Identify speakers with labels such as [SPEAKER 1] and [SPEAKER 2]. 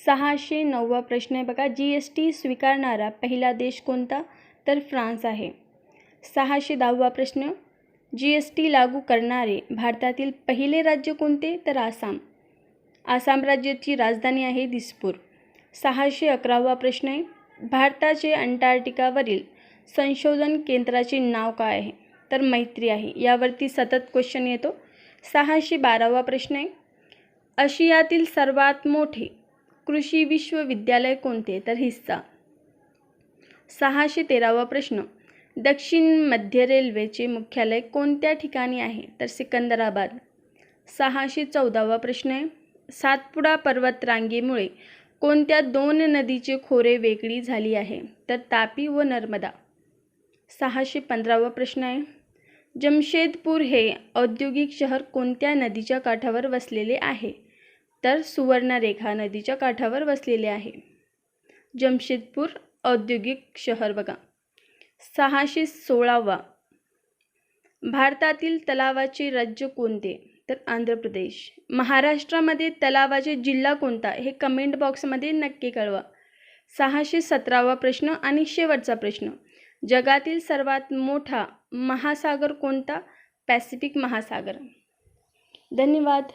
[SPEAKER 1] 609वा प्रश्न आहे बघा, GST स्वीकारणारा पहिला देश कोणता? तर फ्रान्स आहे. 610वा प्रश्न, GST लागू करणारे भारतातील पहिले राज्य कोणते? तर आसाम. आसाम राज्याची राजधानी आहे दिसपूर. 611वा प्रश्न आहे, भारताचे अंटार्क्टिकावरील संशोधन केंद्राचे नाव काय आहे? तर मैत्री आहे. यावरती सतत क्वेश्चन येतो. 612वा प्रश्न आहे, आशियातील सर्वात मोठे कृषी विश्वविद्यालय कोणते? तर हिस्सा. 613वा प्रश्न, दक्षिण मध्य रेल्वेचे मुख्यालय कोणत्या ठिकाणी आहे? तर सिकंदराबाद. 614वा प्रश्न आहे, सातपुडा पर्वतरांगेमुळे कोणत्या दोन नदीचे खोरे वेगळी झाली आहे? तर तापी व नर्मदा. 615वा प्रश्न आहे, जमशेदपूर हे औद्योगिक शहर कोणत्या नदीच्या काठावर वसलेले आहे? तर सुवर्णरेखा नदीच्या काठावर वसलेले आहे जमशेदपूर औद्योगिक शहर बघा. 616वा, भारतातील तलावाचे राज्य कोणते? तर आंध्र प्रदेश. महाराष्ट्रामध्ये तलावाचे जिल्हा कोणता? हे कमेंट बॉक्समध्ये नक्की कळवा. 617वा प्रश्न आणि शेवटचा प्रश्न, जगातील सर्वात मोठा महासागर कोणता? पॅसिफिक महासागर. धन्यवाद.